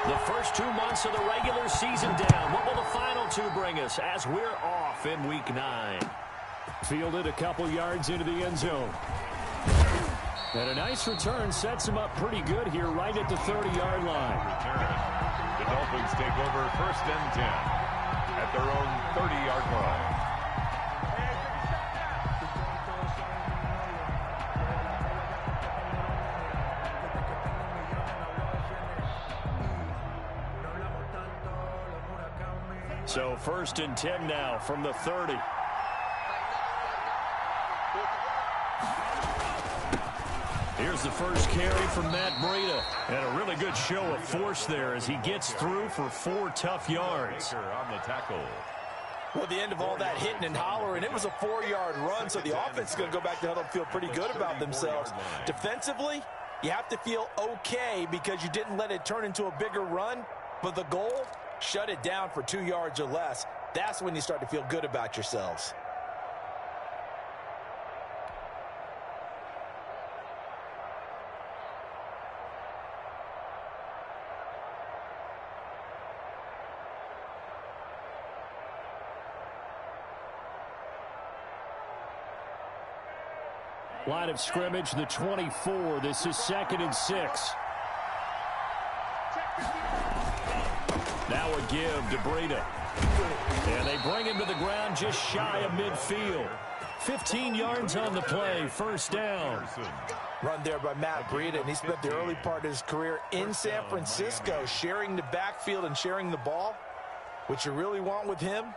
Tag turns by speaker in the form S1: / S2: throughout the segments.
S1: The first 2 months of the regular season down. What will the final 2 bring us as we're off in Week 9?
S2: Fielded a couple yards into the end zone. And a nice return sets him up pretty good here right at the 30-yard line.
S3: The Dolphins take over 1st and 10 at their own 30-yard line.
S1: So 1st and 10 now from the 30. Here's the first carry from Matt Breida. And a really good show of force there as he gets through for 4 tough yards.
S3: On the tackle.
S4: Well, the end of all that hitting and hollering, it was a 4-yard run, so the offense is going to go back to huddle and feel pretty good about themselves. Defensively, you have to feel okay because you didn't let it turn into a bigger run, but the goal, shut it down for 2 yards or less. That's when you start to feel good about yourselves.
S2: Line of scrimmage, the 24. This is 2nd and 6.
S1: Now a give to Breida. And they bring him to the ground just shy of midfield. 15 yards on the play, 1st down.
S4: Run there by Matt Breida, and he spent the early part of his career in San Francisco sharing the backfield and sharing the ball. What you really want with him,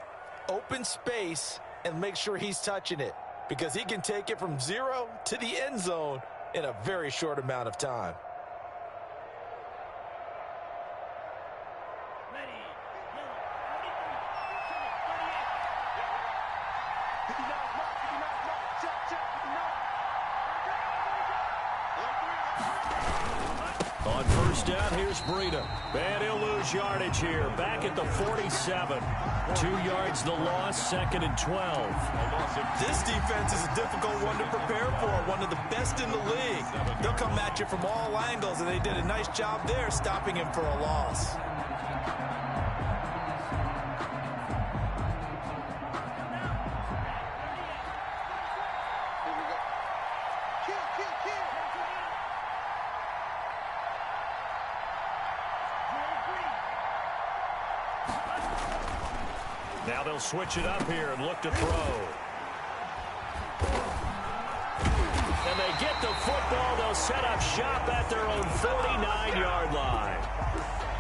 S4: open space and make sure he's touching it, because he can take it from 0 to the end zone in a very short amount of time.
S1: On 1st down, here's Breida. And he'll lose yardage here. Back at the 47. 2 yards the loss, 2nd and 12.
S4: This defense is a difficult one to prepare for, one of the best in the league. They'll come at you from all angles, and they did a nice job there stopping him for a loss.
S1: Now they'll switch it up here and look to throw. And they get the football. They'll set up shop at their own 49-yard line.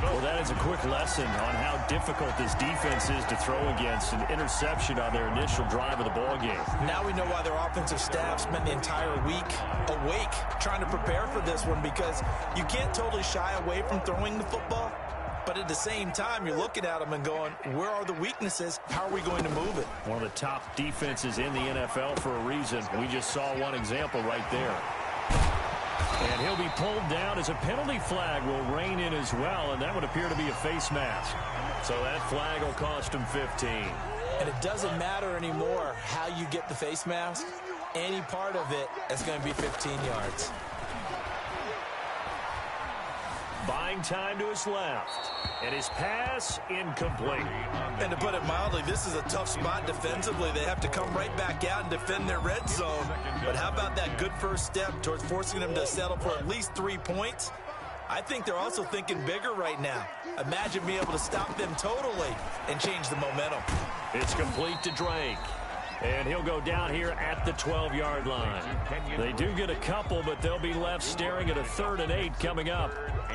S1: Well, that is a quick lesson on how difficult this defense is to throw against. An interception on their initial drive of the ball game.
S4: Now we know why their offensive staff spent the entire week awake trying to prepare for this one, because you can't totally shy away from throwing the football. But at the same time, you're looking at them and going, where are the weaknesses? How are we going to move it?
S1: One of the top defenses in the NFL for a reason. We just saw one example right there. And he'll be pulled down as a penalty flag will rein in as well, and that would appear to be a face mask. So that flag will cost him 15.
S4: And it doesn't matter anymore how you get the face mask. Any part of it is going to be 15 yards.
S1: Buying time to his left. And his pass incomplete.
S4: And to put it mildly, this is a tough spot defensively. They have to come right back out and defend their red zone. But how about that good first step towards forcing them to settle for at least 3 points? I think they're also thinking bigger right now. Imagine being able to stop them totally and change the momentum.
S1: It's complete to Drake. And he'll go down here at the 12-yard line. They do get a couple, but they'll be left staring at a 3rd and 8 coming up.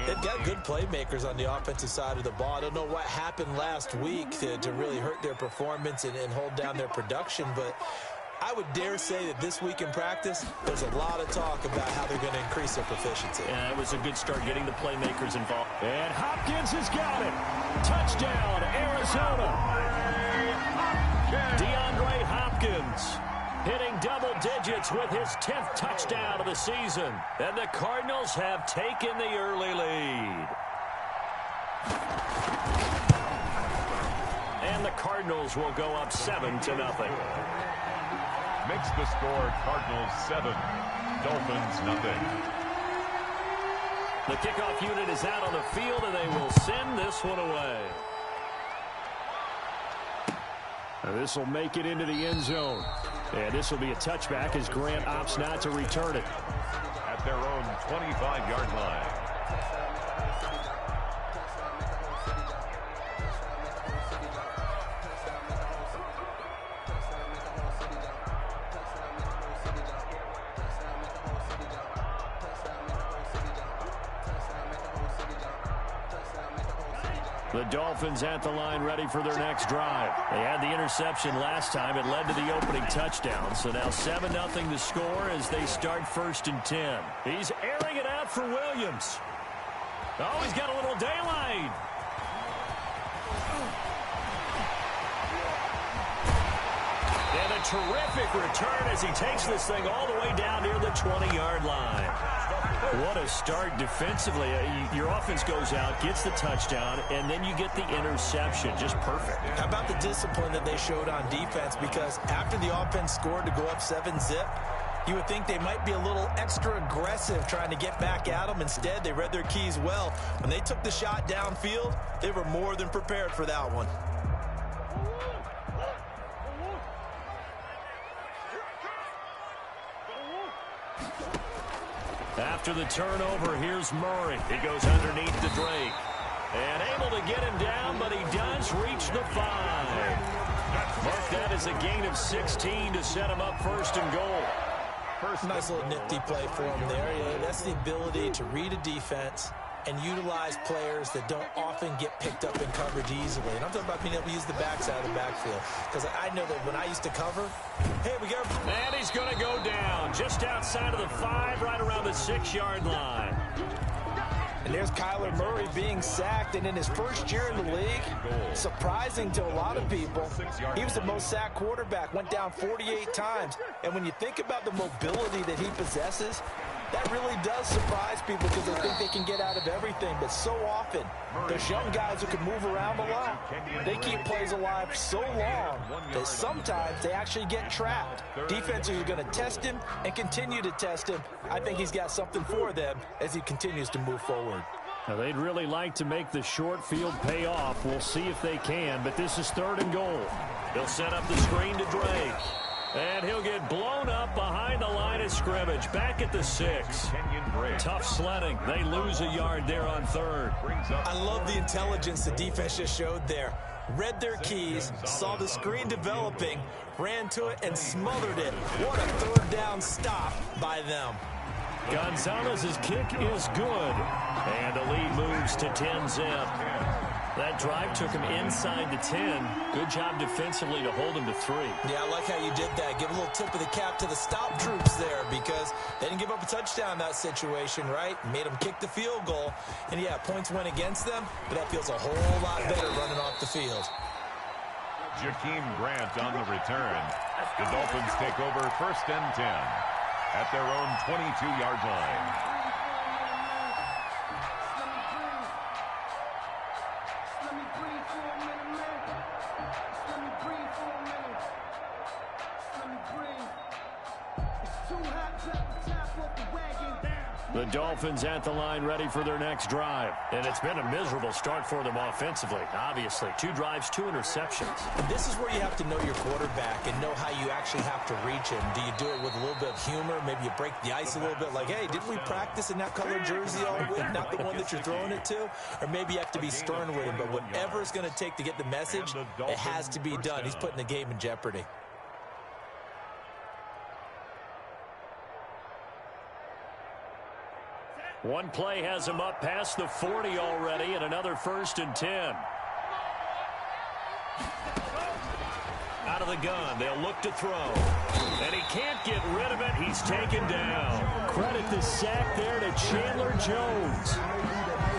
S4: They've got good playmakers on the offensive side of the ball. I don't know what happened last week to really hurt their performance and hold down their production, but I would dare say that this week in practice, there's a lot of talk about how they're going to increase their proficiency.
S1: Yeah, it was a good start getting the playmakers involved. And Hopkins has got it. Touchdown, Arizona. DeAndre Hopkins hitting double digits with his 10th touchdown of the season. And the Cardinals have taken the early lead. And the Cardinals will go up 7-0.
S3: Makes the score Cardinals 7, Dolphins nothing.
S1: The kickoff unit is out on the field, and they will send this one away.
S2: This will make it into the end zone. And this will be a touchback as Grant opts not to return it.
S3: At their own 25-yard line.
S1: The Dolphins at the line ready for their next drive. They had the interception last time. It led to the opening touchdown. So now 7-0 to score as they start 1st and 10. He's airing it out for Williams. Oh, he's got a little daylight. And a terrific return as he takes this thing all the way down near the 20-yard line. What a start defensively. Your offense goes out, gets the touchdown, and then you get the interception. Just perfect.
S4: How about the discipline that they showed on defense? Because after the offense scored to go up 7-zip, you would think they might be a little extra aggressive trying to get back at them. Instead, they read their keys well. When they took the shot downfield, they were more than prepared for that one.
S1: After the turnover, here's Murray. He goes underneath to Drake. And able to get him down, but he does reach the 5. Mark that as a gain of 16 to set him up 1st and goal.
S4: Nice little nifty play for him there. Yeah, that's the ability to read a defense and utilize players that don't often get picked up in coverage easily. And I'm talking about being able to use the backside of the backfield. Because I know that when I used to cover, hey, we go.
S1: And he's going to go down just outside of the 5, right around the 6-yard line.
S4: And there's Kyler Murray being sacked, and in his first year in the league, surprising to a lot of people, he was the most sacked quarterback, went down 48 times. And when you think about the mobility that he possesses, that really does surprise people because they think they can get out of everything. But so often, those young guys who can move around a lot, they keep plays alive so long that sometimes they actually get trapped. Defenses are going to test him and continue to test him. I think he's got something for them as he continues to move forward.
S2: Now, they'd really like to make the short field pay off. We'll see if they can, but this is 3rd and goal.
S1: They'll set up the screen to Drake. And he'll get blown up behind the line of scrimmage. Back at the 6. Tough sledding. They lose a yard there on 3rd.
S4: I love the intelligence the defense just showed there. Read their keys, saw the screen developing, ran to it, and smothered it. What a 3rd down stop by them.
S1: Gonzalez's kick is good. And the lead moves to 10-zip. That drive took him inside the 10. Good job defensively to hold him to 3.
S4: Yeah, I like how you did that. Give a little tip of the cap to the stop troops there because they didn't give up a touchdown in that situation, right? Made them kick the field goal. And, yeah, points went against them, but that feels a whole lot better running off the field.
S3: Jakeem Grant on the return. The Dolphins take over 1st and 10 at their own 22-yard line.
S1: The Dolphins at the line ready for their next drive. And it's been a miserable start for them offensively. Obviously, 2 drives, 2 interceptions.
S4: And this is where you have to know your quarterback and know how you actually have to reach him. Do you do it with a little bit of humor? Maybe you break the ice a little bit like, hey, didn't we practice in that colored jersey all week? Not the one that you're throwing it to? Or maybe you have to be stern with him. But whatever it's going to take to get the message, it has to be done. He's putting the game in jeopardy.
S1: One play has him up past the 40 already, and another 1st and 10. Out of the gun, they'll look to throw. And he can't get rid of it. He's taken down.
S2: Credit the sack there to Chandler Jones.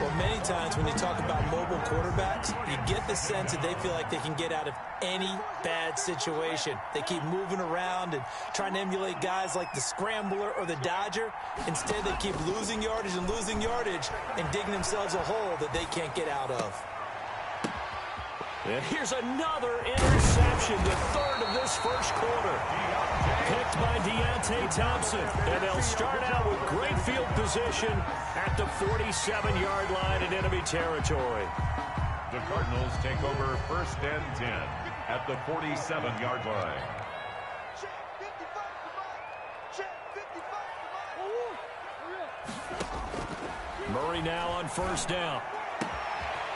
S4: Well, many times when you talk about mobile quarterbacks, you get the sense that they feel like they can get out of any bad situation. They keep moving around and trying to emulate guys like the Scrambler or the Dodger. Instead, they keep losing yardage and digging themselves a hole that they can't get out of.
S2: And here's another interception, the third of this first quarter. Picked by Deontay Thompson. And they'll start out with great field position at the 47-yard line in enemy territory.
S3: The Cardinals take over first and 10 at the 47-yard line.
S2: Murray now on first down.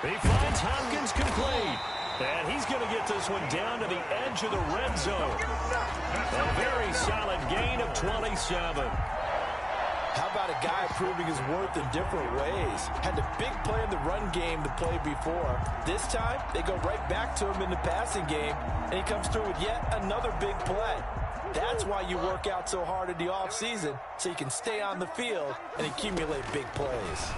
S2: He finds Hopkins complete. And he's going to get this one down to the edge of the red zone. A very solid gain of 27.
S4: How about a guy proving his worth in different ways? Had a big play in the run game the play before. This time, they go right back to him in the passing game, and he comes through with yet another big play. That's why you work out so hard in the offseason, so you can stay on the field and accumulate big plays.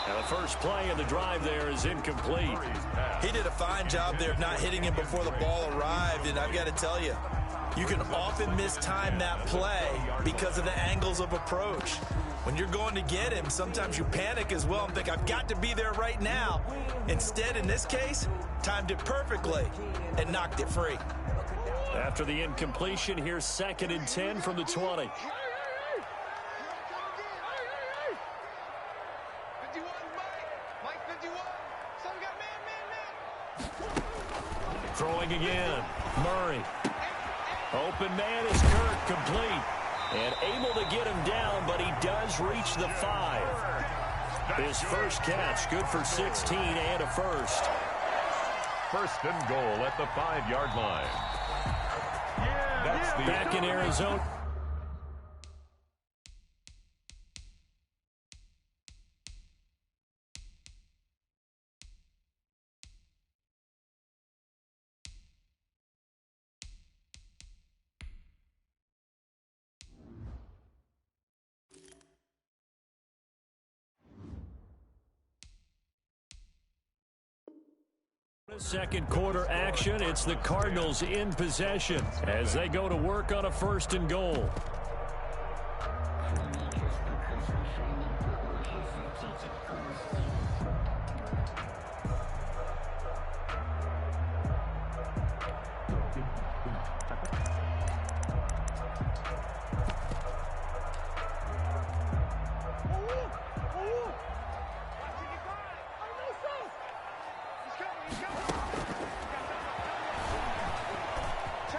S2: Now the first play of the drive there is incomplete.
S4: He did a fine job there of not hitting him before the ball arrived, and I've got to tell you, you can often mistime that play because of the angles of approach. When you're going to get him, sometimes you panic as well and think, I've got to be there right now. Instead, in this case, timed it perfectly and knocked it free.
S2: After the incompletion, here's 2nd and 10 from the 20. Throwing again. Murray. Open man is Kirk, complete. And able to get him down, but he does reach the 5. His first catch, good for 16 and a first.
S3: First and goal at the 5-yard line. That's the
S2: back in Arizona. Second quarter action. It's the Cardinals in possession as they go to work on a 1st and goal.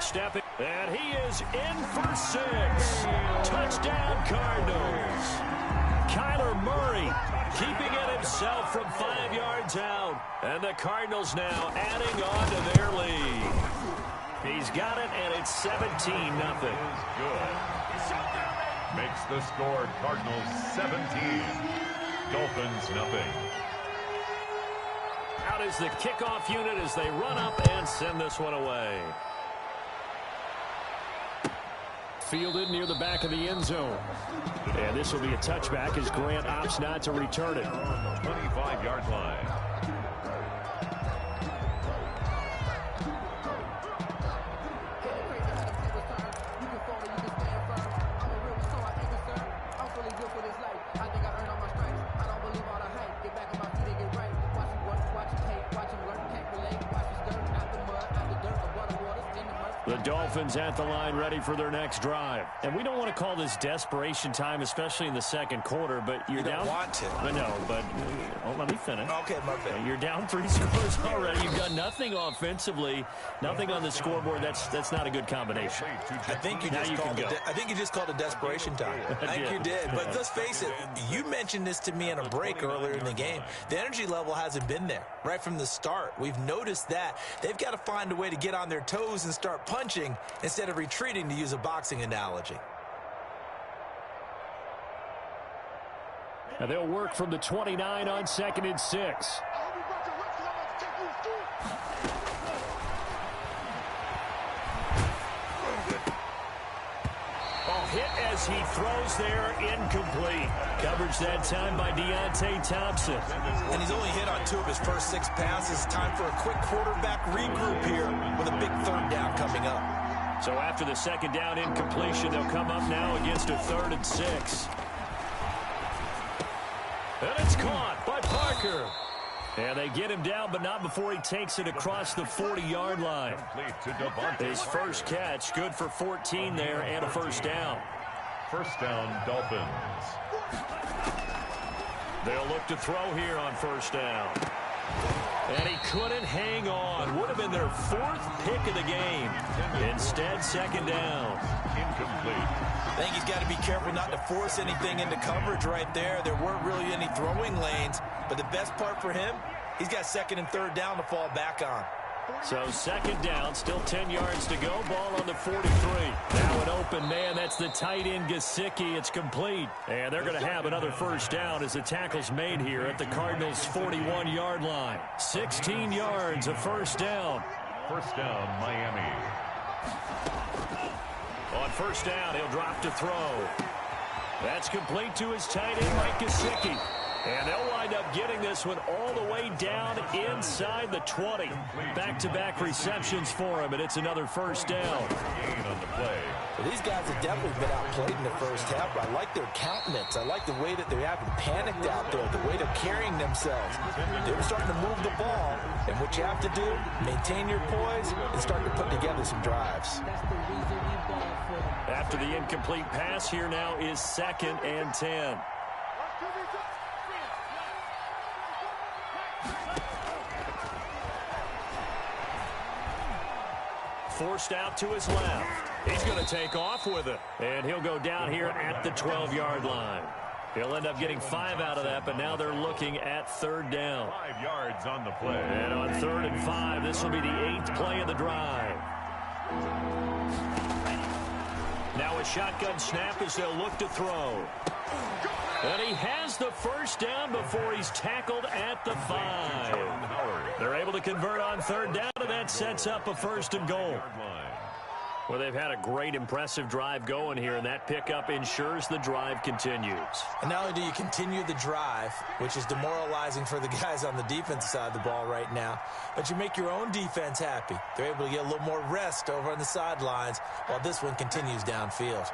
S2: Stepping, and he is in for 6. Touchdown, Cardinals. Kyler Murray keeping it himself from 5 yards out. And the Cardinals now adding on to their lead. He's got it, and it's 17-0.
S3: Good. Makes the score Cardinals 17. Dolphins nothing.
S2: Out is the kickoff unit as they run up and send this one away. Fielded near the back of the end zone. And this will be a touchback as Grant opts not to return it.
S3: 25-yard line.
S2: The Dolphins at the line ready for their next drive. And we don't want to call this desperation time, especially in the second quarter, but you're down.
S4: You don't want to.
S2: I know, but let me finish.
S4: Okay, my bad.
S2: You're down 3 scores already. You've done nothing offensively, nothing on the scoreboard. That's not a good combination.
S4: I think you just called it desperation time. I think you did. But let's face it, you mentioned this to me in a break earlier in the game. The energy level hasn't been there right from the start. We've noticed that. They've got to find a way to get on their toes and start punching instead of retreating, to use a boxing analogy.
S2: Now they'll work from the 29 on 2nd and 6. Hit as he throws there, incomplete. Coverage that time by Deontay Thompson.
S4: And he's only hit on 2 of his first 6 passes. Time for a quick quarterback regroup here with a big 3rd down coming up.
S2: So after the 2nd down incompletion, they'll come up now against a 3rd and 6. And it's caught by Parker.
S1: And they get him down, but not before he takes it across the 40-yard line. His first catch, good for 14 there, and a first down.
S3: First down, Dolphins.
S1: They'll look to throw here on first down. And he couldn't hang on. Would have been their fourth pick of the game. Instead, second down.
S3: Incomplete.
S4: I think he's got to be careful not to force anything into coverage right there. There weren't really any throwing lanes. But the best part for him, he's got second and third down to fall back on.
S1: So second down, still 10 yards to go. Ball on the 43. Now an open man. That's the tight end, Gesicki. It's complete. And they're going to have another first down as the tackle's made here at the Cardinals' 41-yard line. 16 yards, a first down.
S3: First down, Miami.
S1: On first down, he'll drop to throw. That's complete to his tight end, Mike Gesicki. And they'll wind up getting this one all the way down inside the 20. Back-to-back receptions for him, and it's another first down.
S3: Gain on the play.
S4: Well, these guys have definitely been outplayed in the first half, but I like their countenance. I like the way that they haven't panicked out there, the way they're carrying themselves. They're starting to move the ball, and what you have to do, maintain your poise and start to put together some drives.
S1: After the incomplete pass, here now is second and 10. Forced out to his left. He's going to take off with it. And he'll go down here at the 12-yard line. He'll end up getting 5 out of that, but now they're looking at third down.
S3: 5 yards on the play.
S1: And on 3rd and 5, this will be the 8th play of the drive. Now a shotgun snap as they'll look to throw. And he has the first down before he's tackled at the 5. They're able to convert on third down, and that sets up a first and goal. Well, they've had a great, impressive drive going here, and that pickup ensures the drive continues.
S4: And not only do you continue the drive, which is demoralizing for the guys on the defensive side of the ball right now, but you make your own defense happy. They're able to get a little more rest over on the sidelines while this one continues downfield.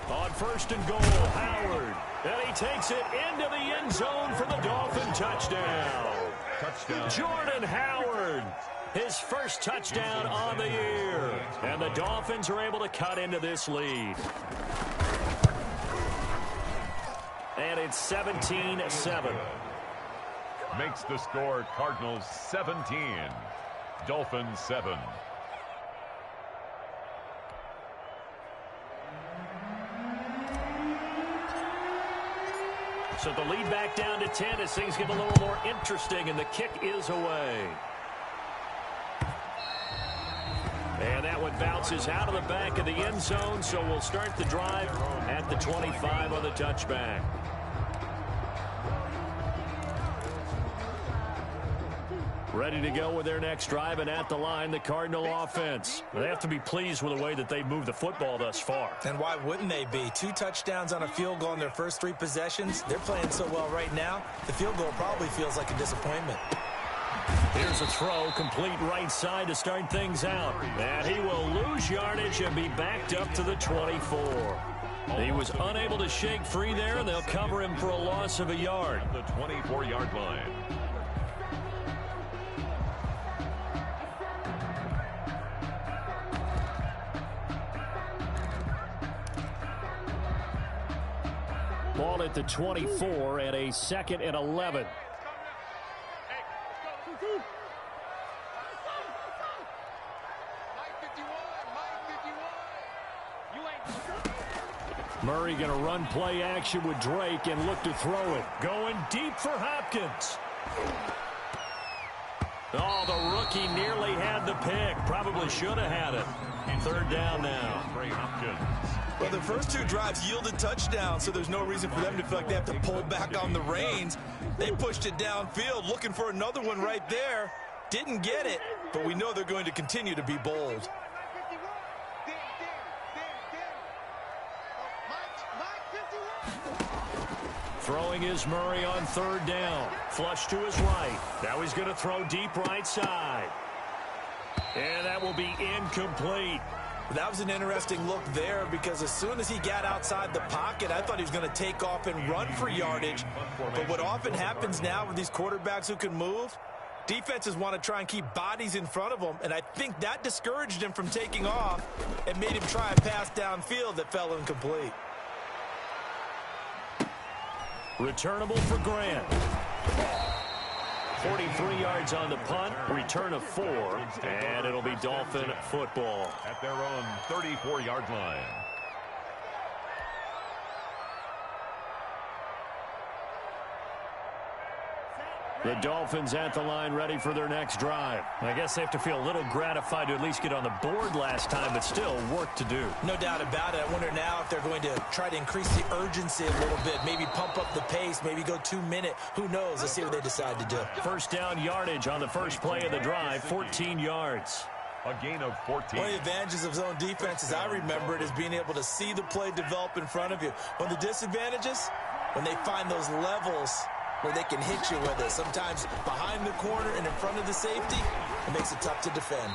S1: On first and goal, Howard. And he takes it into the end zone for the Dolphin touchdown. Jordan Howard, his first touchdown on the year. And the Dolphins are able to cut into this lead. And it's 17-7.
S3: Makes the score Cardinals 17, Dolphins 7.
S1: So the lead back down to 10 as things get a little more interesting, and the kick is away. And that one bounces out of the back of the end zone, so we'll start the drive at the 25 on the touchback. Ready to go with their next drive, and at the line, the Cardinal offense. They have to be pleased with the way that they moved the football thus far.
S4: And why wouldn't they be? 2 touchdowns on a field goal in their first 3 possessions. They're playing so well right now, the field goal probably feels like a disappointment.
S1: Here's a throw, complete right side to start things out. And he will lose yardage and be backed up to the 24. He was unable to shake free there, and they'll cover him for a loss of a yard.
S3: The 24-yard line.
S1: Ball at the 24 and a 2nd and 11. Murray going to run play action with Drake and look to throw it. Going deep for Hopkins. Oh, the rookie nearly had the pick. Probably should have had it. 3rd down now.
S4: Well, the first 2 drives yielded touchdowns, so there's no reason for them to feel like they have to pull back on the reins. They pushed it downfield, looking for another one right there. Didn't get it, but we know they're going to continue to be bold.
S1: Throwing is Murray on 3rd down. Flush to his right. Now he's going to throw deep right side. And that will be incomplete.
S4: That was an interesting look there because as soon as he got outside the pocket, I thought he was going to take off and run for yardage. But what often happens now with these quarterbacks who can move, defenses want to try and keep bodies in front of them, and I think that discouraged him from taking off and made him try a pass downfield that fell incomplete.
S1: Returnable for Grant. 43 yards on the punt, return of 4, and it'll be Dolphin football.
S3: At their own 34-yard line.
S1: The Dolphins at the line ready for their next drive. I guess they have to feel a little gratified to at least get on the board last time, but still work to do.
S4: No doubt about it. I wonder now if they're going to try to increase the urgency a little bit, maybe pump up the pace, maybe go 2-minute. Who knows? Let's see what they decide to do.
S1: First down yardage on the first play of the drive, 14 yards.
S3: A gain of 14.
S4: One of the advantages of zone defense, as I remember it, is being able to see the play develop in front of you. One of the disadvantages, when they find those levels where they can hit you with it. Sometimes behind the corner and in front of the safety, it makes it tough to defend.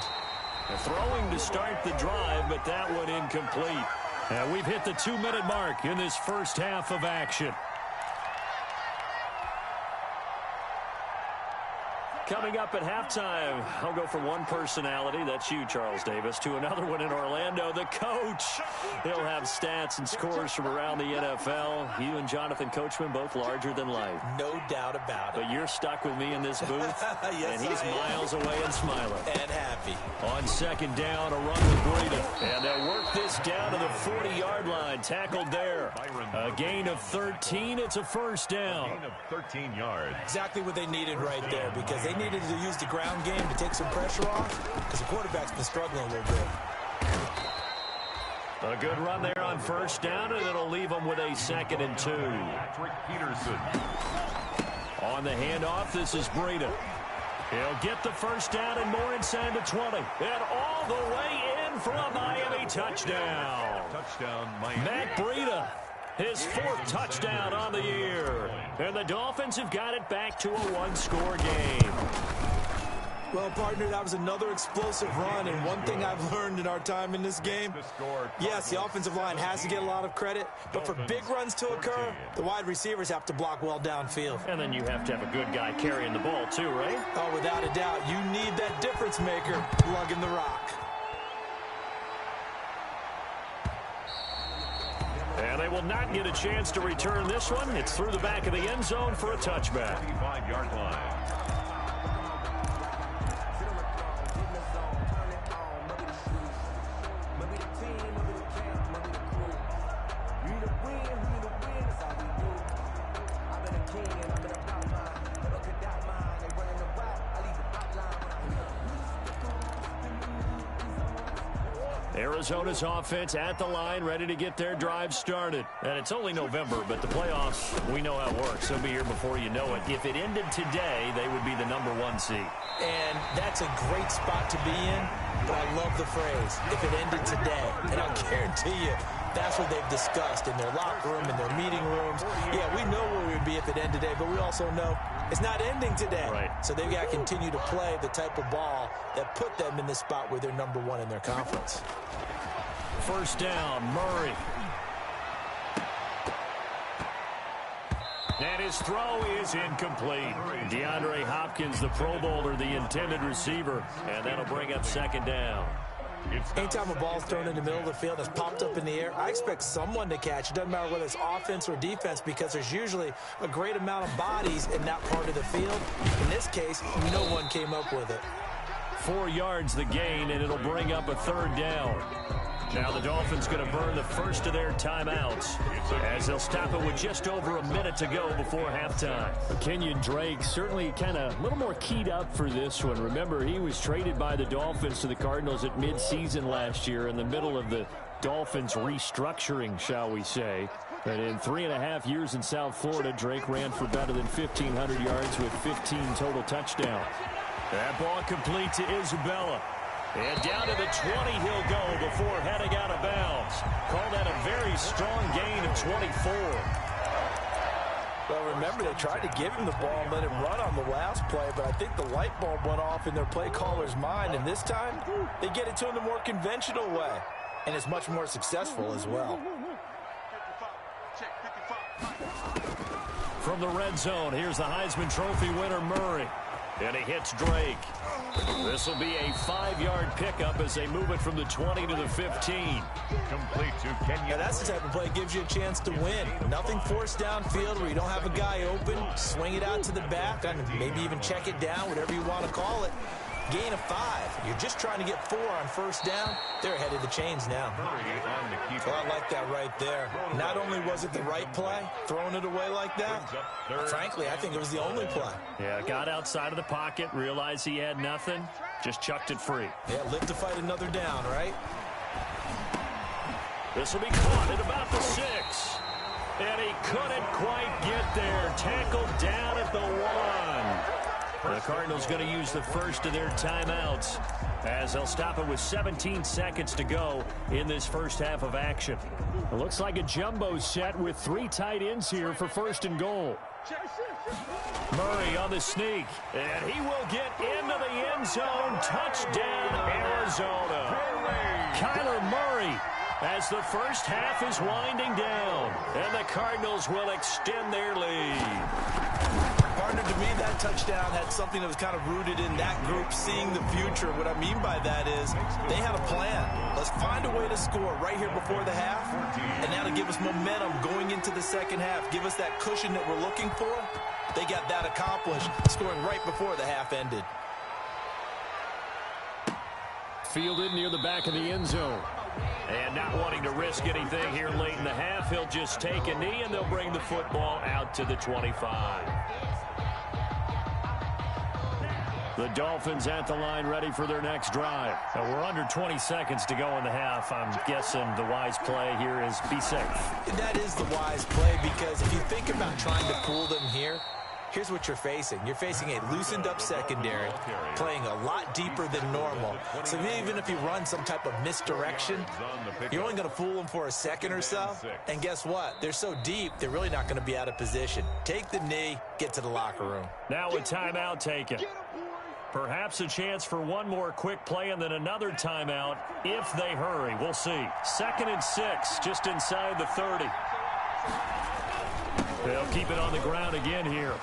S1: They're throwing to start the drive, but that one incomplete. And we've hit the 2-minute mark in this first half of action. Coming up at halftime, I'll go from one personality, that's you, Charles Davis, to another one in Orlando, the coach. He'll have stats and scores from around the NFL. You and Jonathan Coachman, both larger than life.
S4: No doubt about it.
S1: But you're stuck with me in this booth,
S4: yes,
S1: and he's miles away and smiling.
S4: And happy.
S1: On second down, a run with Breida. And they'll work this down to the 40-yard line, tackled there. A gain of 13, it's a first down.
S3: A gain of 13 yards.
S4: Exactly what they needed right there, because they needed to use the ground game to take some pressure off, because the quarterback's been struggling a little bit.
S1: A good run there on first down, and it'll leave them with a 2nd and 2.
S3: Patrick Peterson.
S1: On the handoff, this is Breida. He'll get the first down and more inside the 20. And all the way in for a Miami touchdown.
S3: Touchdown, Miami.
S1: Matt Breida, his 4th touchdown on the year. And the Dolphins have got it back to a 1-score game.
S4: Well, partner, that was another explosive run, and one thing I've learned in our time in this game, yes, the offensive line has to get a lot of credit, but for big runs to occur, the wide receivers have to block well downfield.
S1: And then you have to have a good guy carrying the ball too, right?
S4: Oh, without a doubt, you need that difference maker lugging the rock.
S1: And they will not get a chance to return this one. It's through the back of the end zone for a touchback.
S3: 35-yard line.
S1: Arizona's offense at the line, ready to get their drive started. And it's only November, but the playoffs, we know how it works. They'll be here before you know it. If it ended today, they would be the #1 seed.
S4: And that's a great spot to be in, but I love the phrase, if it ended today. And I'll guarantee you, that's what they've discussed in their locker room, in their meeting rooms. Yeah, we know where we would be if it ended today, but we also know it's not ending today.
S1: Right.
S4: So they've got to continue to play the type of ball that put them in the spot where they're #1 in their conference.
S1: First down, Murray. And his throw is incomplete. DeAndre Hopkins, the Pro Bowler, the intended receiver. And that'll bring up 2nd down.
S4: Anytime a ball's thrown in the middle of the field that's popped up in the air, I expect someone to catch. It doesn't matter whether it's offense or defense, because there's usually a great amount of bodies in that part of the field. In this case, no one came up with it.
S1: 4 yards the gain, and it'll bring up a 3rd down. Now the Dolphins going to burn the first of their timeouts as they'll stop it with just over a minute to go before halftime. Kenyon Drake certainly kind of a little more keyed up for this one. Remember, he was traded by the Dolphins to the Cardinals at midseason last year in the middle of the Dolphins restructuring, shall we say. But in 3.5 years in South Florida, Drake ran for better than 1,500 yards with 15 total touchdowns. That ball complete to Isabella. And down to the 20 he'll go before heading out of bounds. Call that a very strong gain of 24.
S4: Well, remember, they tried to give him the ball and let him run on the last play, but I think the light bulb went off in their play caller's mind, and this time they get it to him the more conventional way. and is much more successful as well.
S1: From the red zone, here's the Heisman Trophy winner, Murray. And he hits Drake. This will be a 5-yard pickup as they move it from the 20 to the 15.
S3: Complete to Kenya.
S4: Yeah, that's the type of play that gives you a chance to win. Nothing forced downfield where you don't have a guy open. Swing it out to the back and maybe even check it down, whatever you want to call it. Gain of 5. You're just trying to get 4 on first down. They're ahead of the chains now. Well, I like that right there. Not only was it the right play, throwing it away like that, frankly, I think it was the only play.
S1: Yeah, got outside of the pocket, realized he had nothing, just chucked it free.
S4: Yeah, live to fight another down, right?
S1: This will be caught at about the 6. And he couldn't quite get there. Tackled down at the 1. The Cardinals going to use the first of their timeouts as they'll stop it with 17 seconds to go in this first half of action. It looks like a jumbo set with 3 tight ends here for first and goal. Murray on the sneak, and he will get into the end zone. Touchdown, Arizona. Kyler Murray as the first half is winding down, and the Cardinals will extend their lead.
S4: Partner, to me, that touchdown had something that was kind of rooted in that group seeing the future. What I mean by that is they had a plan. Let's find a way to score right here before the half, and now to give us momentum going into the second half, give us that cushion that we're looking for. They got that accomplished, scoring right before the half ended.
S1: Fielded near the back of the end zone. And not wanting to risk anything here late in the half, he'll just take a knee, and they'll bring the football out to the 25. The Dolphins at the line ready for their next drive. We're under 20 seconds to go in the half. I'm guessing the wise play here is be safe.
S4: That is the wise play, because if you think about trying to fool them here, here's what you're facing. You're facing a loosened up secondary, playing a lot deeper than normal. So even if you run some type of misdirection, you're only going to fool them for a second or so. And guess what? They're so deep, they're really not going to be out of position. Take the knee, get to the locker room.
S1: Now a timeout taken. Perhaps a chance for one more quick play and then another timeout if they hurry. We'll see. 2nd and 6, just inside the 30. They'll keep it on the ground again here.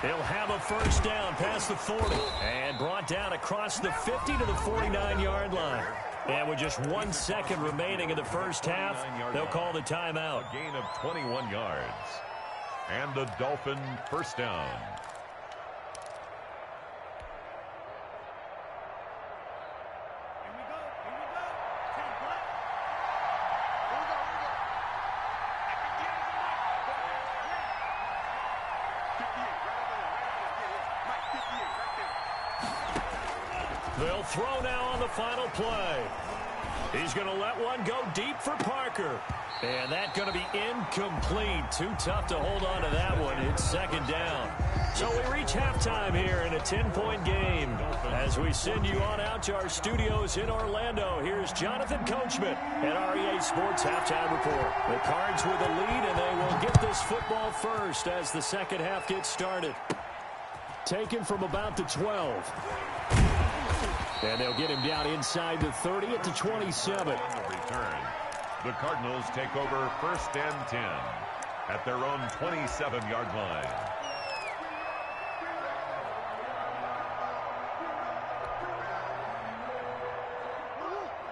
S1: They'll have a first down past the 40 and brought down across the 50 to the 49-yard line. And with just 1 second remaining in the first half, they'll call the timeout.
S3: A gain of 21 yards. And the Dolphin first down.
S1: They'll throw now on the final play. He's going to let one go deep for Parker. And that's going to be incomplete. Too tough to hold on to that one. It's 2nd down. So we reach halftime here in a 10-point game. As we send you on out to our studios in Orlando, here's Jonathan Coachman at REA Sports Halftime Report. The Cards with a lead, and they will get this football first as the second half gets started. Taken from about the 12. And they'll get him down inside the 30 at the 27.
S3: Return. The Cardinals take over 1st and 10 at their own 27-yard line.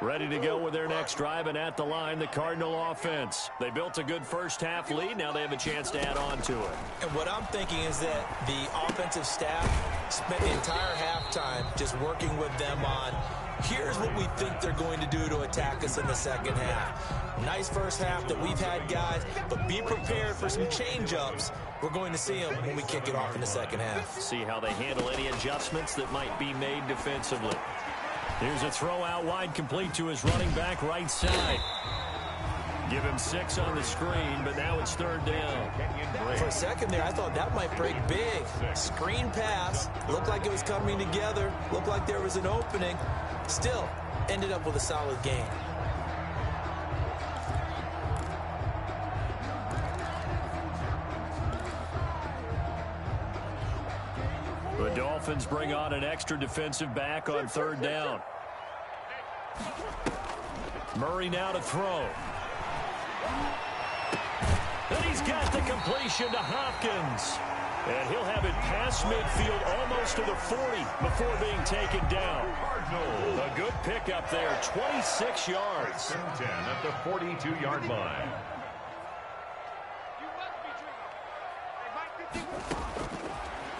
S1: Ready to go with their next drive, and at the line, the Cardinal offense. They built a good first half lead. Now they have a chance to add on to it.
S4: And what I'm thinking is that the offensive staff spent the entire halftime just working with them on, here's what we think they're going to do to attack us in the second half. Nice first half that we've had, guys, but be prepared for some change-ups. We're going to see them when we kick it off in the second half.
S1: See how they handle any adjustments that might be made defensively. Here's a throw out wide, complete to his running back right side. Give him 6 on the screen, but now it's 3rd down.
S4: For a second there, I thought that might break big. Screen pass, looked like it was coming together, looked like there was an opening. Still, ended up with a solid gain.
S1: The Dolphins bring on an extra defensive back on 3rd down. Murray now to throw. And he's got the completion to Hopkins. And he'll have it past midfield almost to the 40 before being taken down. A good pickup there, 26 yards.
S3: 10 at the 42-yard line.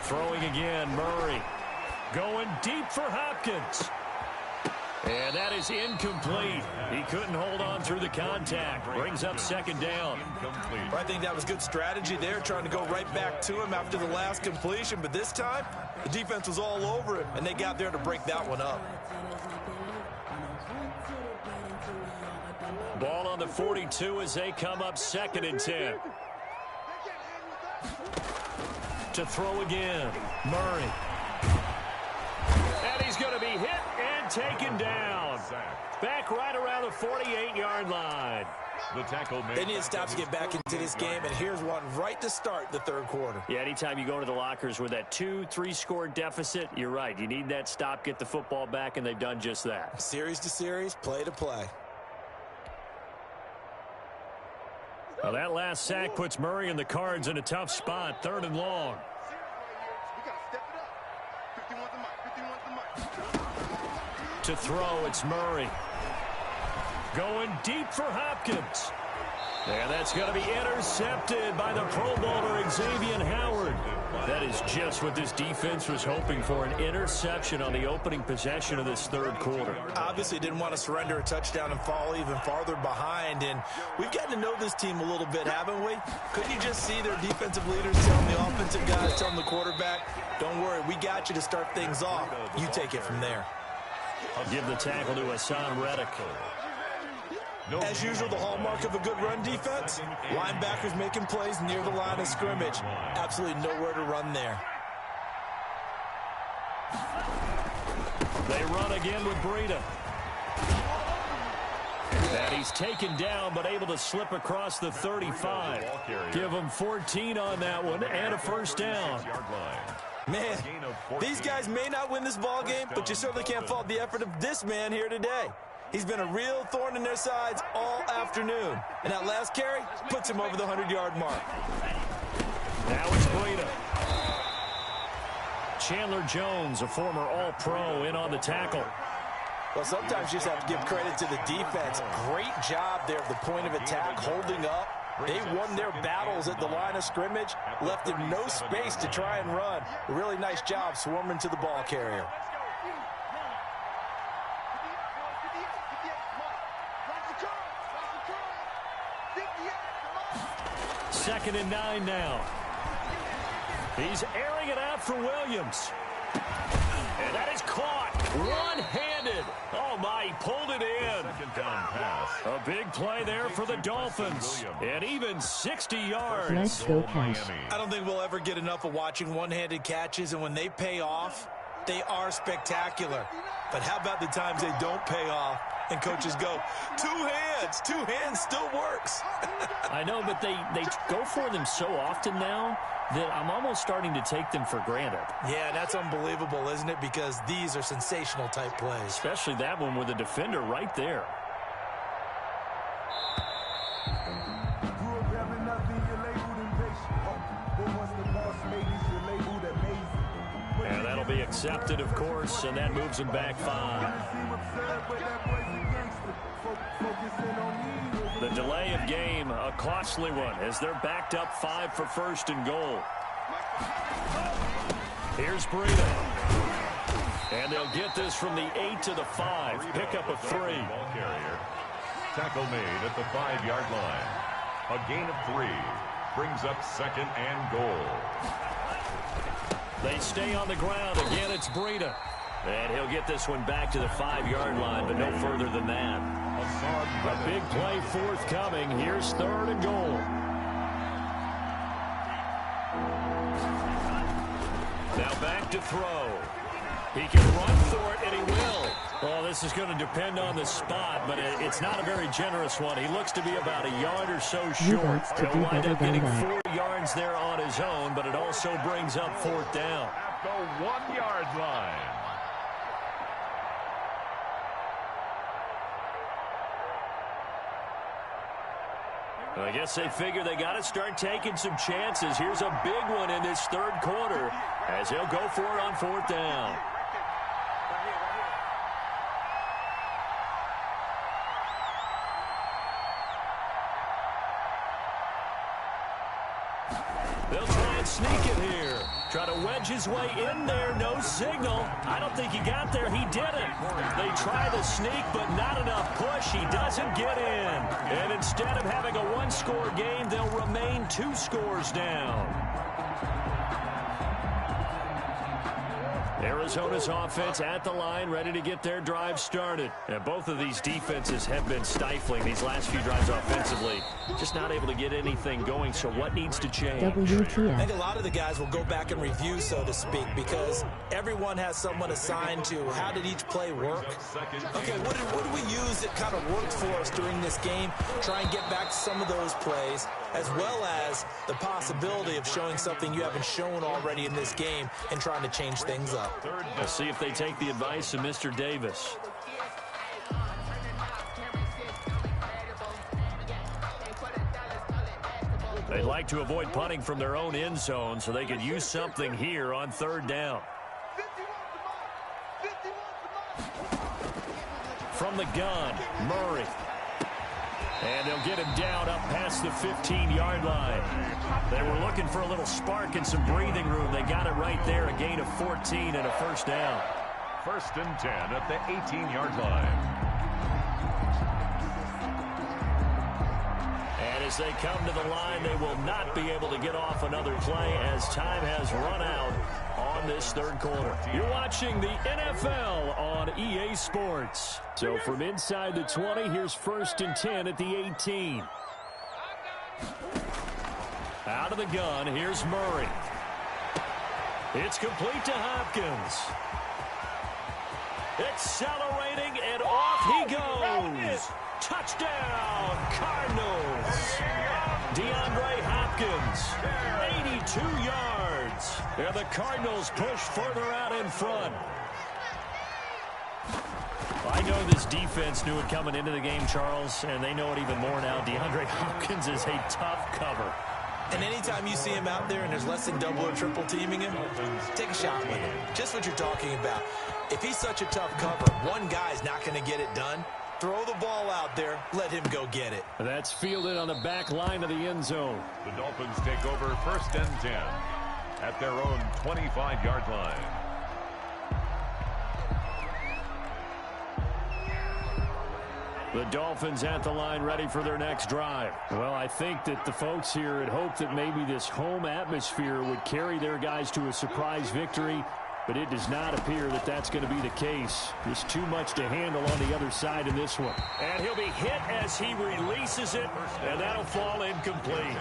S1: Throwing again, Murray. Going deep for Hopkins. And that is incomplete. He couldn't hold on through the contact. Brings up second down.
S4: I think that was good strategy there, trying to go right back to him after the last completion. But this time, the defense was all over it, and they got there to break that one up.
S1: Ball on the 42 as they come up 2nd and 10. To throw again, Murray. And he's going to be hit and taken down. Back right around the 48-yard line.
S3: The tackle made.
S4: They need to stop to get back into this game, and here's one right to start the third quarter.
S1: Yeah, anytime you go to the lockers with that 2-3 score deficit, you're right. You need that stop, get the football back, and they've done just that.
S4: Series to series, play to play.
S1: Well, that last sack puts Murray and the Cards in a tough spot, 3rd and long. To throw, it's Murray. Going deep for Hopkins. And that's going to be intercepted by the Pro Bowler Xavier Howard. That is just what this defense was hoping for, an interception on the opening possession of this third quarter.
S4: Obviously didn't want to surrender a touchdown and fall even farther behind. And we've gotten to know this team a little bit, haven't we? Couldn't you just see their defensive leaders telling the offensive guys, telling the quarterback, don't worry, we got you to start things off. You take it from there.
S1: I'll give the tackle to Hassan Reddick.
S4: As usual, the hallmark of a good run defense, linebackers making plays near the line of scrimmage. Absolutely nowhere to run there.
S1: They run again with Breida. And he's taken down, but able to slip across the 35. Give him 14 on that one and a first down.
S4: Man, these guys may not win this ball game, but you certainly can't fault the effort of this man here today. He's been a real thorn in their sides all afternoon. And that last carry puts him over the 100-yard mark.
S1: Now it's Breida. Chandler Jones, a former All-Pro, in on the tackle.
S4: Well, sometimes you just have to give credit to the defense. Great job there at the point of attack, holding up. They won their battles at the line of scrimmage, left him no space to try and run. A really nice job swarming to the ball carrier.
S1: Second and 9 now. He's airing it out for Williams. And that is caught one-handed. Oh, my, he pulled it in.
S3: Second down pass.
S1: A big play there for the Dolphins. And even 60 yards.
S5: Let's go, Cash.
S4: I don't think we'll ever get enough of watching one-handed catches, and when they pay off, they are spectacular. But how about the times they don't pay off and coaches go, two hands still works.
S1: I know, but they go for them so often now that I'm almost starting to take them for granted.
S4: Yeah, that's unbelievable, isn't it? Because these are sensational type plays.
S1: Especially that one with a defender right there. And that'll be accepted, of course, and that moves him back 5. The delay of game, a costly one, as they're backed up 5 for first and goal. Here's Breida. And they'll get this from the 8 to the 5. Pick up a 3.
S3: Ball carrier. Tackle made at the 5-yard line. A gain of 3. Brings up second and goal.
S1: They stay on the ground. Again, it's Breida. And he'll get this one back to the 5-yard line, but no further than that. A big play forthcoming. Here's 3rd and goal. Now back to throw. He can run for it, and he will. Well, this is going to depend on the spot, but it's not a very generous one. He looks to be about a yard or so short. He'll wind up getting 4 yards there on his own, but it also brings up 4th down.
S3: At the 1-yard line.
S1: Well, I guess they figure they got to start taking some chances. Here's a big one in this third quarter as he'll go for it on fourth down. They'll try and sneak it here. Try to wedge his way in there. No signal. I don't think he got there. He didn't. They try the sneak, but not enough push. He doesn't get in. And instead of having a one-score game, they'll remain 2 scores down. Arizona's offense at the line, ready to get their drive started. And both of these defenses have been stifling these last few drives offensively. Just not able to get anything going, so what needs to change?
S4: I think a lot of the guys will go back and review, so to speak, because everyone has someone assigned to how did each play work. Okay, what did we use that kind of worked for us during this game? Try and get back to some of those plays, as well as the possibility of showing something you haven't shown already in this game and trying to change things up.
S1: We'll see if they take the advice of Mr. Davis. They'd like to avoid punting from their own end zone so they could use something here on third down. From the gun, Murray. And they'll get him down up past the 15-yard line. They were looking for a little spark and some breathing room. They got it right there, a gain of 14 and a first down.
S3: 1st and 10 at the 18-yard line.
S1: And as they come to the line, they will not be able to get off another play as time has run out on this third quarter. You're watching the NFL on EA Sports. So from inside the 20, here's 1st and 10 at the 18. Out of the gun, here's Murray. It's complete to Hopkins. Accelerating, and off he goes. Touchdown, Cardinals. DeAndre Hopkins, 82 yards. And the Cardinals push further out in front. I know this defense knew it coming into the game, Charles, and they know it even more now. DeAndre Hopkins is a tough cover.
S4: And anytime you see him out there and there's less than double or triple teaming him, take a shot with him. Just what you're talking about. If he's such a tough cover, one guy's not going to get it done. Throw the ball out there. Let him go get it.
S1: That's fielded on the back line of the end zone.
S3: The Dolphins take over 1st and 10 at their own 25-yard line.
S1: The Dolphins at the line ready for their next drive. Well, I think that the folks here had hoped that maybe this home atmosphere would carry their guys to a surprise victory, but it does not appear that that's going to be the case. There's too much to handle on the other side in this one. And he'll be hit as he releases it, and that'll fall incomplete.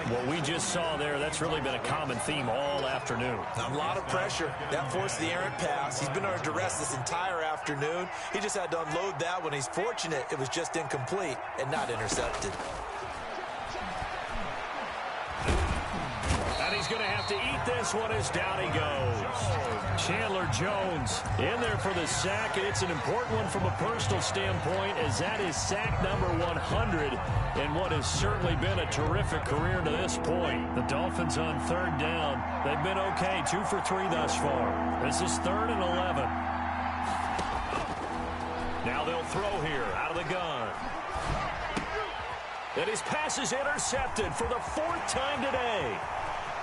S1: What we just saw there, that's really been a common theme all afternoon.
S4: A lot of pressure. That forced the errant pass. He's been under duress this entire afternoon. He just had to unload that one. He's fortunate it was just incomplete and not intercepted.
S1: And he's going to have to eat this one as down he goes. Chandler Jones in there for the sack. It's an important one from a personal standpoint, as that is sack number 100 in what has certainly been a terrific career to this point. The Dolphins on third down. They've been okay, 2 for 3 thus far. This is 3rd and 11. Now they'll throw here out of the gun. And his pass is intercepted for the 4th time today.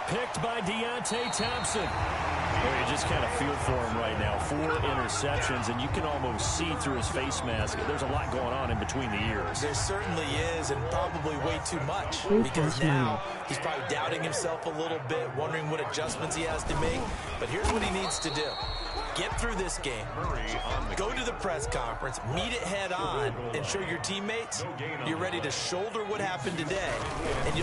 S1: Picked by Deontay Thompson. You just kind of feel for him right now. 4 interceptions, and you can almost see through his face mask. There's a lot going on in between the ears.
S4: There certainly is, and probably way too much. Because now he's probably doubting himself a little bit, wondering what adjustments he has to make. But here's what he needs to do. Get through this game, go to the press conference, meet it head on, and show your teammates you're ready to shoulder what happened today. And
S1: he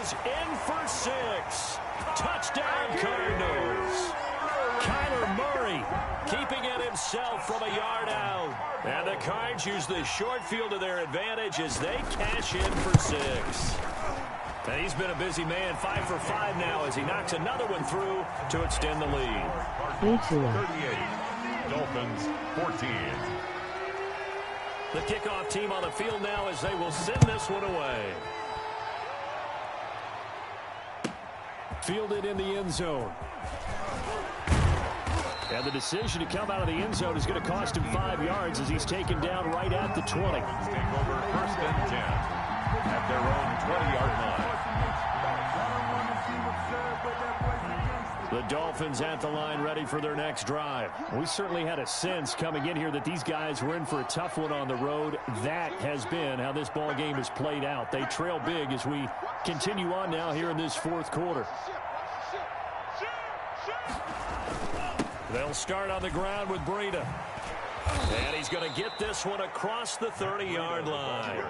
S1: is in for 6. Touchdown, Cardinals. Kyler Murray keeping it himself from a yard out. And the Cards use the short field to their advantage as they cash in for 6. And he's been a busy man, 5 for 5 now as he knocks another one through to extend the lead.
S3: 38, Dolphins 14.
S1: The kickoff team on the field now as they will send this one away. Fielded in the end zone. And the decision to come out of the end zone is going to cost him 5 yards as he's taken down right at the 20.
S3: Take over 1st and 10 at their own 20-yard line.
S1: The Dolphins at the line ready for their next drive. We certainly had a sense coming in here that these guys were in for a tough one on the road. That has been how this ball game has played out. They trail big as we continue on now here in this 4th quarter. They'll start on the ground with Breida. And he's going to get this one across the 30-yard line.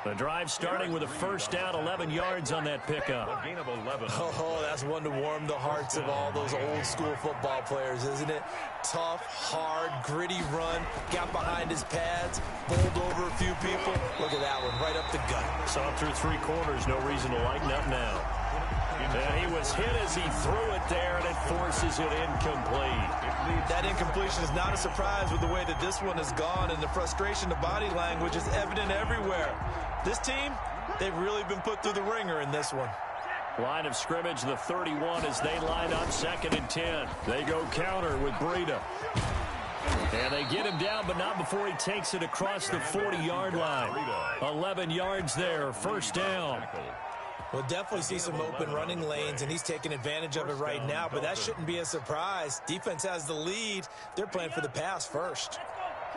S1: The drive starting with a 1st down, 11 yards on that pickup.
S3: Gain of 11.
S4: Oh, that's one to warm the hearts of all those old-school football players, isn't it? Tough, hard, gritty run. Got behind his pads, bowled over a few people. Look at that one, right up the gut.
S1: Saw it through 3 quarters. No reason to lighten up now. And he was hit as he threw it there, and it forces it incomplete.
S4: That incompletion is not a surprise with the way that this one has gone, and the frustration, the body language is evident everywhere. This team, they've really been put through the ringer in this one.
S1: Line of scrimmage, the 31 as they line up 2nd and 10. They go counter with Breida. And they get him down, but not before he takes it across the 40-yard line. 11 yards there, 1st down.
S4: We'll definitely see some open running lanes, and he's taking advantage of it right now, but that shouldn't be a surprise. Defense has the lead. They're playing for the pass first.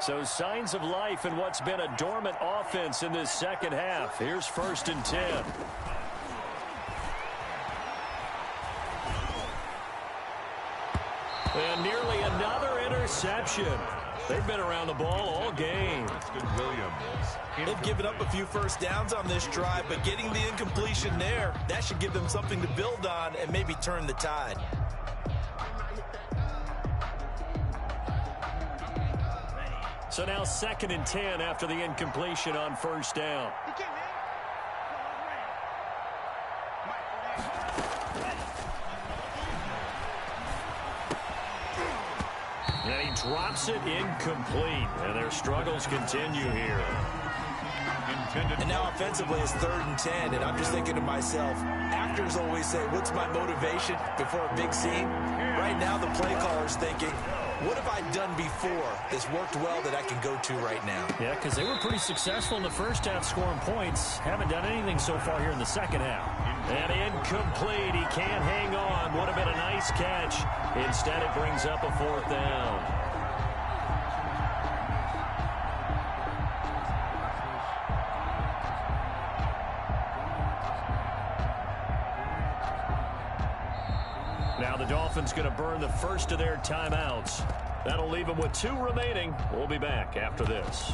S1: So signs of life in what's been a dormant offense in this 2nd half. Here's 1st and 10. And nearly another interception. They've been around the ball all game.
S4: They've given up a few 1st downs on this drive, but getting the incompletion there, that should give them something to build on and maybe turn the tide.
S1: So now 2nd and 10 after the incompletion on 1st down. And he drops it incomplete. And their struggles continue here.
S4: And now offensively it's 3rd and 10, and I'm just thinking to myself, actors always say, what's my motivation before a big scene? Right now the play caller's thinking, what have I done before that's worked well that I can go to right now?
S1: Yeah, because they were pretty successful in the 1st half scoring points. Haven't done anything so far here in the 2nd half. And incomplete. He can't hang on. Would have been a nice catch. Instead, it brings up a 4th down. Now the Dolphins going to burn the first of their timeouts. That'll leave them with 2 remaining. We'll be back after this.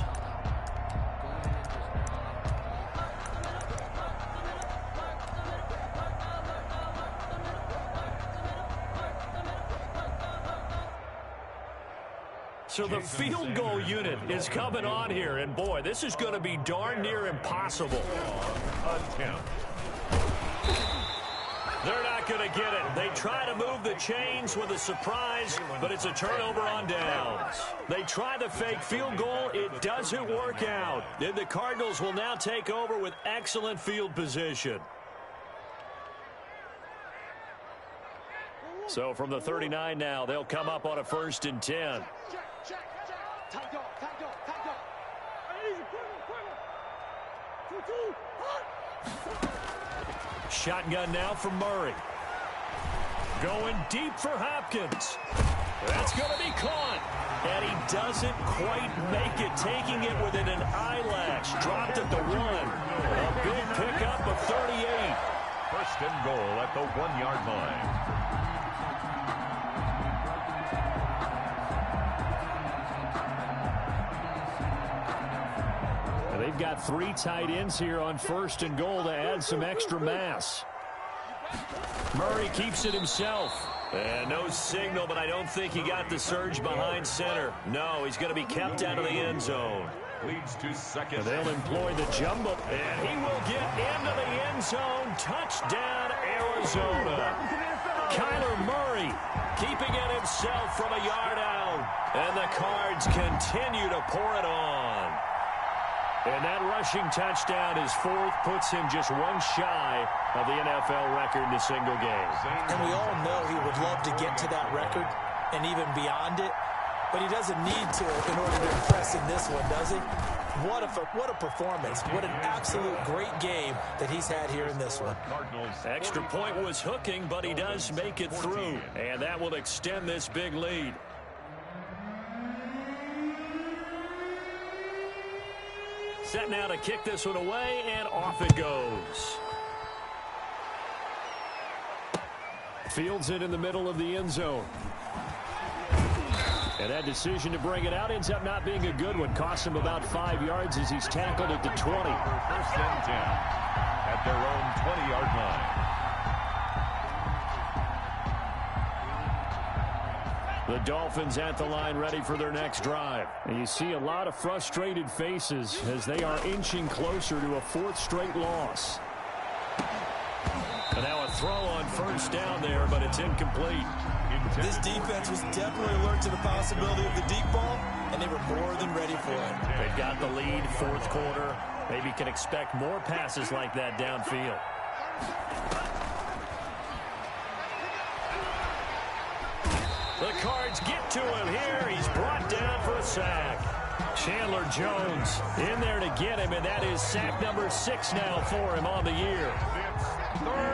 S1: So the field goal unit is coming on here, and boy, this is going to be darn near impossible. They're not going to get it. They try to move the chains with a surprise, but it's a turnover on downs. They try the fake field goal. It doesn't work out. And the Cardinals will now take over with excellent field position. So from the 39 now, they'll come up on a 1st and 10. Shotgun now for Murray. Going deep for Hopkins. That's going to be caught. And he doesn't quite make it, taking it within an eyelash. Dropped at the 1. A big pickup of 38.
S3: 1st and goal at the 1-yard line.
S1: They've got 3 tight ends here on 1st and goal to add some extra mass. Murray keeps it himself. And no signal, but I don't think he got the surge behind center. No, he's going to be kept out of the end zone.
S3: Leads to 2nd.
S1: And they'll employ the jumbo. And he will get into the end zone. Touchdown, Arizona. Kyler Murray keeping it himself from a yard out. And the Cards continue to pour it on. And that rushing touchdown, his fourth, puts him just one shy of the NFL record in a single game.
S4: And we all know he would love to get to that record and even beyond it, but he doesn't need to in order to impress in this one, does he? What a performance. What an absolute great game that he's had here in this one.
S1: Extra point was hooking, but he does make it through, and that will extend this big lead. Set now to kick this one away, and off it goes. Fields it in the middle of the end zone. And that decision to bring it out ends up not being a good one. Costs him about 5 yards as he's tackled at the 20.
S3: First and 10 at their own 20-yard line.
S1: The Dolphins at the line ready for their next drive. And you see a lot of frustrated faces as they are inching closer to a fourth straight loss. And now a throw on first down there, but it's incomplete.
S4: This defense was definitely alert to the possibility of the deep ball, and they were more than ready for it.
S1: They've got the lead, fourth quarter. Maybe can expect more passes like that downfield. The Cards get to him here. He's brought down for a sack. Chandler Jones in there to get him, and that is sack number 6 now for him on the year.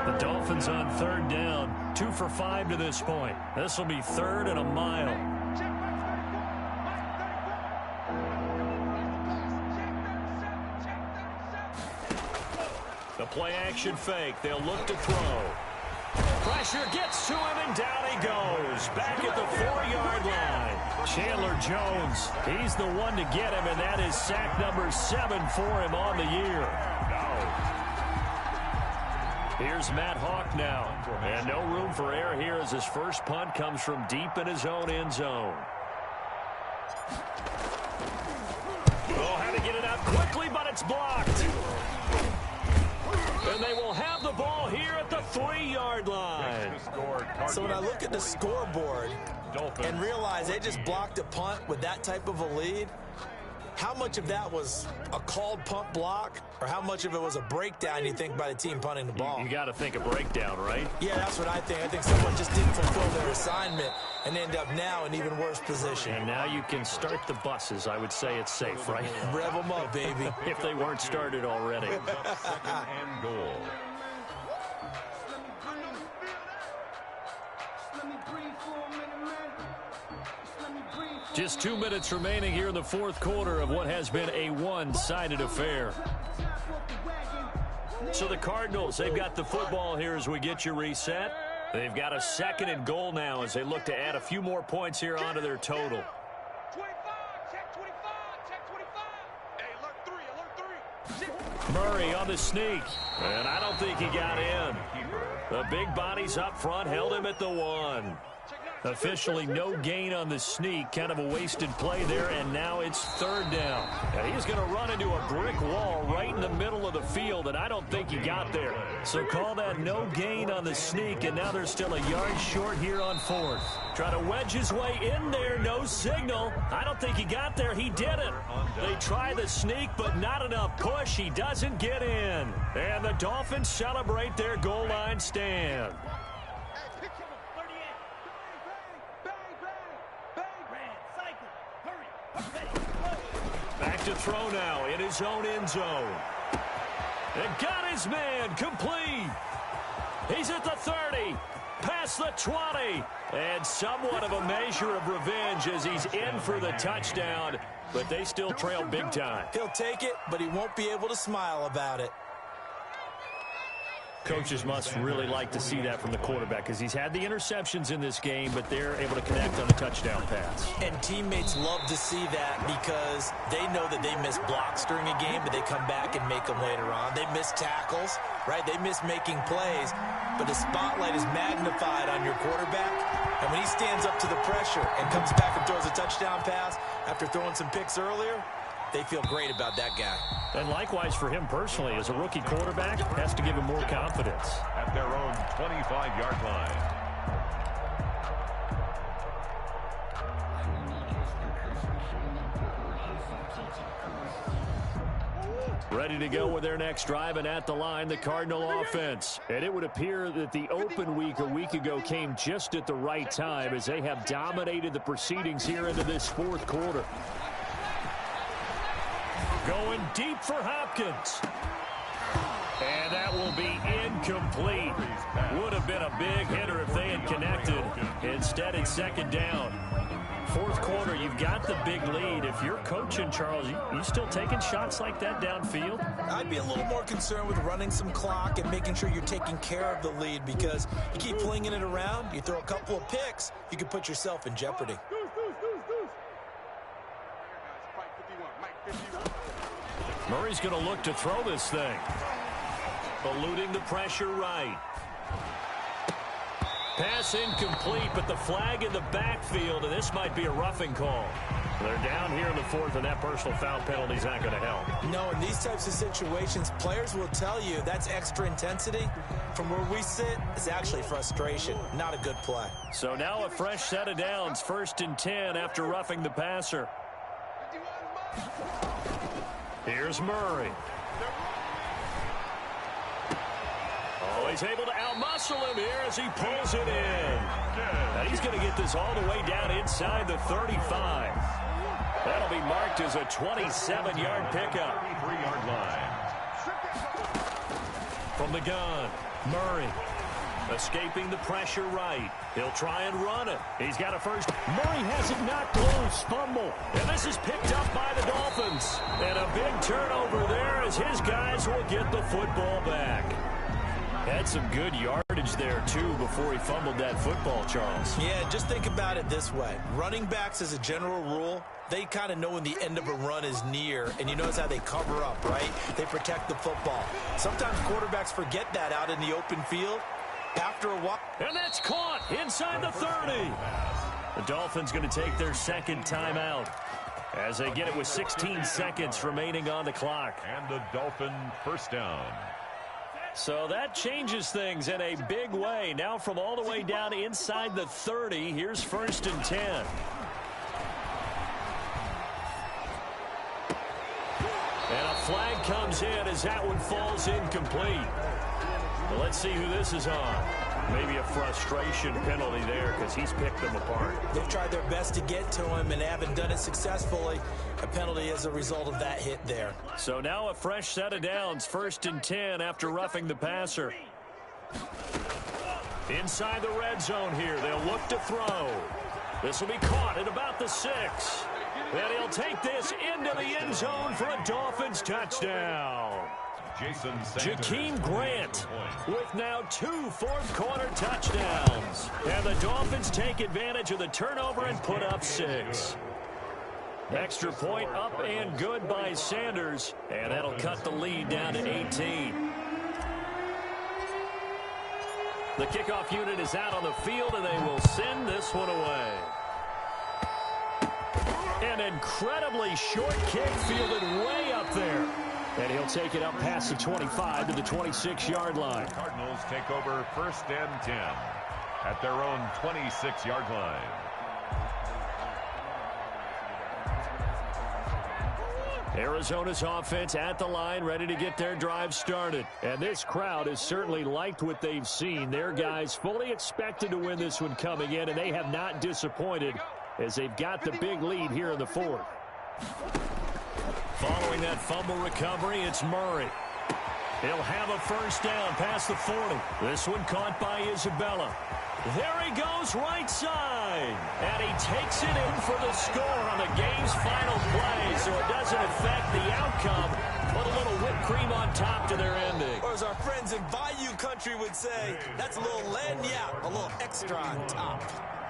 S1: The Dolphins on third down, 2 for 5 to this point. This will be third and a mile. The play action fake. They'll look to throw. Pressure gets to him, and down he goes. Back at the 4-yard line. Chandler Jones, he's the one to get him, and that is sack number 7 for him on the year. Here's Matt Hawk now. And no room for error here as his first punt comes from deep in his own end zone. Oh, had to get it out quickly, but it's blocked. And they will have the ball here at the 3-yard line.
S4: So when I look at the scoreboard and realize they just blocked a punt with that type of a lead, how much of that was a called punt block, or how much of it was a breakdown, you think, by the team punting the ball?
S1: You got to think a breakdown, right?
S4: Yeah, that's what I think. I think someone just didn't fulfill their assignment and end up now in even worse position.
S1: And now you can start the buses. I would say it's safe, right?
S4: Rev them up, baby.
S1: If they weren't started already.
S3: Second and goal.
S1: Just 2 minutes remaining here in the fourth quarter of what has been a one-sided affair. So the Cardinals, they've got the football here as we get you reset. They've got a second and goal now as they look to add a few more points here onto their total.
S2: 25, check 25. Hey, alert 3.
S1: Murray on the sneak, and I don't think he got in. The big bodies up front held him at the 1. Officially no gain on the sneak, kind of a wasted play there, and now it's third down. And he's going to run into a brick wall right in the middle of the field, and I don't think he got there. So call that no gain on the sneak, and now they're still a yard short here on fourth. Try to wedge his way in there, no signal. I don't think he got there. He didn't. They try the sneak, but not enough push. He doesn't get in. And the Dolphins celebrate their goal line stand. Back to throw now in his own end zone. And got his man complete. He's at the 30, past the 20, and somewhat of a measure of revenge as he's in for the touchdown, but they still trail big time.
S4: He'll take it, but he won't be able to smile about it.
S1: Coaches must really like to see that from the quarterback because he's had the interceptions in this game, but they're able to connect on the touchdown pass.
S4: And teammates love to see that because they know that they miss blocks during a game, but they come back and make them later on. They miss tackles, right? They miss making plays, but the spotlight is magnified on your quarterback. And when he stands up to the pressure and comes back and throws a touchdown pass after throwing some picks earlier, they feel great about that guy.
S1: And likewise for him personally, as a rookie quarterback, has to give him more confidence.
S3: At their own 25-yard line.
S1: Ready to go with their next drive, and at the line, the Cardinal offense. And it would appear that the open week a week ago came just at the right time as they have dominated the proceedings here into this fourth quarter. Going deep for Hopkins. And that will be incomplete. Would have been a big hitter if they had connected. Instead, it's second down. Fourth quarter, you've got the big lead. If you're coaching, Charles, you still taking shots like that downfield?
S4: I'd be a little more concerned with running some clock and making sure you're taking care of the lead, because you keep flinging it around, you throw a couple of picks, you can put yourself in jeopardy.
S1: Murray's going to look to throw this thing. Eluding the pressure right. Pass incomplete, but the flag in the backfield, and this might be a roughing call. They're down here in the fourth, and that personal foul penalty is not going to help.
S4: No, in these types of situations, players will tell you that's extra intensity. From where we sit, it's actually frustration, not a good play.
S1: So now a fresh set of downs, 1st and 10 after roughing the passer. Here's Murray. Oh, he's able to outmuscle him here as he pulls it in. Now he's going to get this all the way down inside the 35. That'll be marked as a 27-yard pickup.
S3: 3-yard line.
S1: From the gun, Murray escaping the pressure right. He'll try and run it. He's got a first. Murray has it knocked loose. Fumble. And this is picked up by the Dolphins. And a big turnover there as his guys will get the football back. Had some good yardage there, too, before he fumbled that football, Charles.
S4: Yeah, just think about it this way. Running backs, as a general rule, they kind of know when the end of a run is near, and you notice how they cover up, right? They protect the football. Sometimes quarterbacks forget that out in the open field. After a while.
S1: And that's caught inside the 30. The Dolphins going to take their second timeout as they get it with 16 seconds remaining on the clock.
S3: And the Dolphin first down.
S1: So that changes things in a big way. Now from all the way down inside the 30, here's 1st and 10. And a flag comes in as that one falls incomplete. Well, let's see who this is on. Maybe a frustration penalty there because he's picked them apart.
S4: They've tried their best to get to him and haven't done it successfully. A penalty as a result of that hit there.
S1: So now a fresh set of downs, 1st and 10 after roughing the passer. Inside the red zone here, they'll look to throw. This will be caught at about the 6. And he'll take this into the end zone for a Dolphins touchdown. Jakeem Grant with now 2 fourth-quarter touchdowns. And the Dolphins take advantage of the turnover and put up 6. Extra point up and good by Sanders. And that'll cut the lead down to 18. The kickoff unit is out on the field, and they will send this one away. An incredibly short kick fielded way up there. And he'll take it up past the 25 to the 26-yard line.
S3: The Cardinals take over 1st and 10 at their own 26-yard line.
S1: Arizona's offense at the line, ready to get their drive started. And this crowd has certainly liked what they've seen. Their guys fully expected to win this one coming in, and they have not disappointed as they've got the big lead here in the 4th. Following that fumble recovery, it's Murray. He'll have a first down past the 40. This one caught by Isabella. There he goes right side. And he takes it in for the score on the game's final play, so it doesn't affect the outcome. Put a little whipped cream on top to their ending.
S4: Or as our friends in Bayou Country would say, that's a little lagniappe, a little extra on top.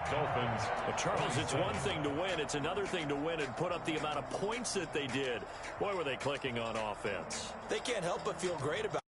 S3: Dolphins.
S1: But Charles, it's one thing to win. It's another thing to win and put up the amount of points that they did. Boy, were they clicking on offense.
S4: They can't help but feel great about it.